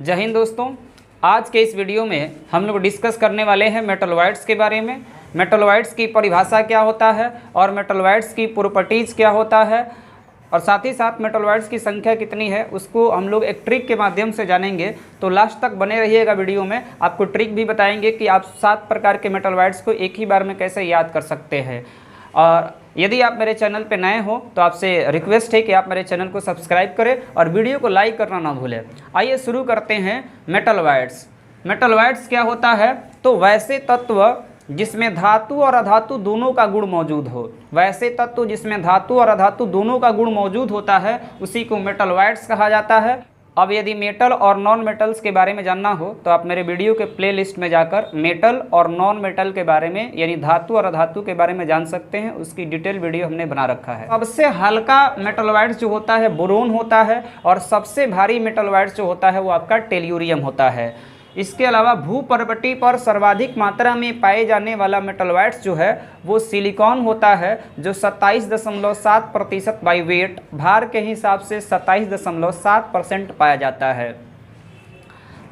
जय हिंद दोस्तों। आज के इस वीडियो में हम लोग डिस्कस करने वाले हैं मेटलॉइड्स के बारे में। मेटलॉइड्स की परिभाषा क्या होता है और मेटलॉइड्स की प्रॉपर्टीज़ क्या होता है और साथ ही साथ मेटलॉइड्स की संख्या कितनी है उसको हम लोग एक ट्रिक के माध्यम से जानेंगे। तो लास्ट तक बने रहिएगा वीडियो में, आपको ट्रिक भी बताएंगे कि आप 7 प्रकार के मेटलॉइड्स को एक ही बार में कैसे याद कर सकते हैं। और यदि आप मेरे चैनल पे नए हो तो आपसे रिक्वेस्ट है कि आप मेरे चैनल को सब्सक्राइब करें और वीडियो को लाइक करना ना भूलें। आइए शुरू करते हैं। मेटलॉइड्स क्या होता है? तो वैसे तत्व जिसमें धातु और अधातु दोनों का गुण मौजूद हो, वैसे तत्व जिसमें धातु और अधातु दोनों का गुण मौजूद होता है उसी को मेटलॉइड्स कहा जाता है। अब यदि मेटल और नॉन मेटल्स के बारे में जानना हो तो आप मेरे वीडियो के प्लेलिस्ट में जाकर मेटल और नॉन मेटल के बारे में यानी धातु और अधातु के बारे में जान सकते हैं। उसकी डिटेल वीडियो हमने बना रखा है। सबसे हल्का मेटलॉइड्स जो होता है बोरोन होता है और सबसे भारी मेटलॉइड्स जो होता है वो आपका टेल्यूरियम होता है। इसके अलावा भूपर्वती पर सर्वाधिक मात्रा में पाए जाने वाला मेटलॉइड्स जो है वो सिलिकॉन होता है, जो 27.7% बाई वेट भार के हिसाब से 27.7% पाया जाता है।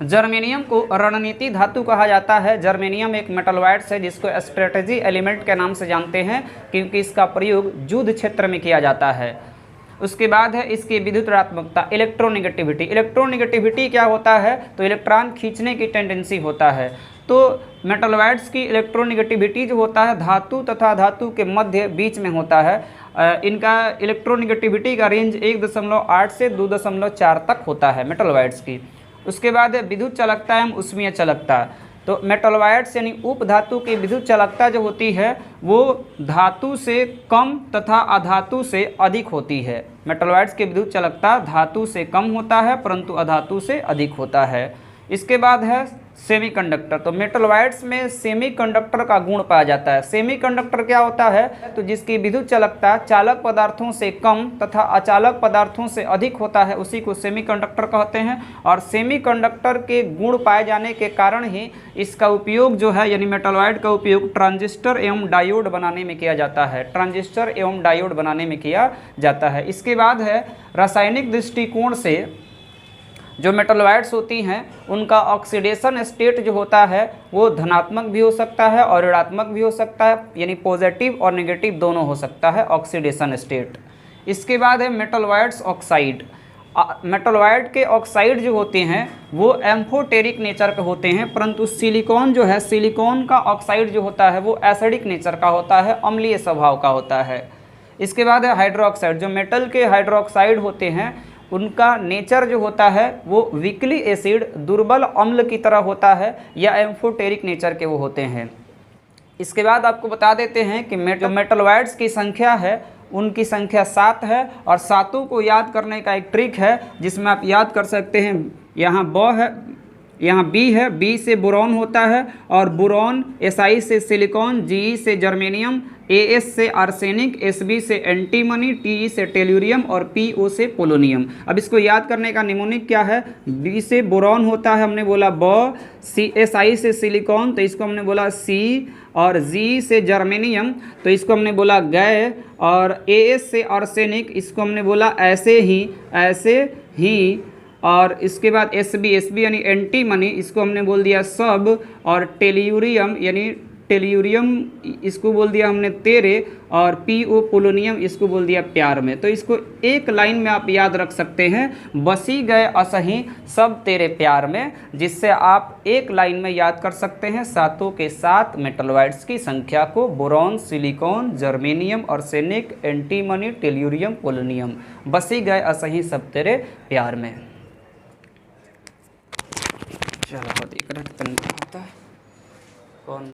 जर्मेनियम को रणनीति धातु कहा जाता है। जर्मेनियम एक मेटलॉइड्स है जिसको स्ट्रेटजी एलिमेंट के नाम से जानते हैं क्योंकि इसका प्रयोग युद्ध क्षेत्र में किया जाता है। उसके बाद है इसकी विद्युत ऋणात्मकता, इलेक्ट्रोनेगेटिविटी। इलेक्ट्रोनेगेटिविटी क्या होता है? तो इलेक्ट्रॉन खींचने की टेंडेंसी होता है। तो मेटलॉइड्स की इलेक्ट्रोनेगेटिविटी जो होता है धातु तथा धातु के मध्य बीच में होता है। इनका इलेक्ट्रोनेगेटिविटी का रेंज 1.8 से 2.4 तक होता है मेटलॉइड्स की। उसके बाद है विद्युत चालकता एवं उष्मीय चालकता। तो मेटलॉइड्स यानी उप धातु की विद्युत चालकता जो होती है वो धातु से कम तथा अधातु से अधिक होती है। मेटलॉइड्स की विद्युत चालकता धातु से कम होता है परंतु अधातु से अधिक होता है। इसके बाद है सेमीकंडक्टर। तो मेटलॉइड्स में सेमीकंडक्टर का गुण पाया जाता है। सेमीकंडक्टर क्या होता है? तो जिसकी विद्युत चालकता चालक पदार्थों से कम तथा अचालक पदार्थों से अधिक होता है उसी को सेमीकंडक्टर कहते हैं। और सेमीकंडक्टर के गुण पाए जाने के कारण ही इसका उपयोग जो है यानी मेटलॉइड का उपयोग ट्रांजिस्टर एवं डायोड बनाने में किया जाता है। ट्रांजिस्टर एवं डायोड बनाने में किया जाता है। इसके बाद है रासायनिक दृष्टिकोण से जो मेटलॉइड्स होती हैं उनका ऑक्सीडेशन स्टेट जो होता है वो धनात्मक भी हो सकता है और ऋणात्मक भी हो सकता है, यानी पॉजिटिव और नेगेटिव दोनों हो सकता है ऑक्सीडेशन स्टेट। इसके बाद है मेटलॉइड्स ऑक्साइड। मेटलॉइड के ऑक्साइड जो होते हैं वो एम्फोटेरिक नेचर के होते हैं, परंतु सिलिकॉन जो है सिलिकॉन का ऑक्साइड जो होता है वो एसिडिक नेचर का होता है, अम्लीय स्वभाव का होता है। इसके बाद है हाइड्रोक्साइड। जो मेटल के हाइड्रोक्साइड होते हैं उनका नेचर जो होता है वो वीकली एसिड दुर्बल अम्ल की तरह होता है या एम्फोटेरिक नेचर के वो होते हैं। इसके बाद आपको बता देते हैं कि जो मेटलॉइड्स की संख्या है उनकी संख्या 7 है और सातों को याद करने का एक ट्रिक है जिसमें आप याद कर सकते हैं। यहाँ ब है, यहाँ बी है, बी से बोरॉन होता है और बोरॉन, एसआई से सिलिकॉन, जीई से जर्मेनियम, एएस से आर्सेनिक, एसबी से एंटीमनी, टीई से टेल्यूरियम और पीओ से पोलोनियम। अब इसको याद करने का निमोनिक क्या है? बी से बोरॉन होता है, हमने बोला ब, सी एसआई से सिलिकॉन तो इसको हमने बोला सी, और जी से जर्मेनियम तो इसको हमने बोला गै, और एएस से आर्सेनिक इसको हमने बोला ऐसे ही। और इसके बाद एसबी यानी एंटीमनी इसको हमने बोल दिया सब, और टेल्यूरियम यानी टेल्यूरियम इसको बोल दिया हमने तेरे, और पीओ पोलोनियम इसको बोल दिया प्यार में। तो इसको एक लाइन में आप याद रख सकते हैं, बसी गए असही सब तेरे प्यार में, जिससे आप एक लाइन में याद कर सकते हैं सातों के सात मेटलॉइड्स की संख्या को। Boron, silicon, germanium, arsenic, antimony, tellurium, polonium, बसी गए असही सब तेरे प्यार में। चलो होता है।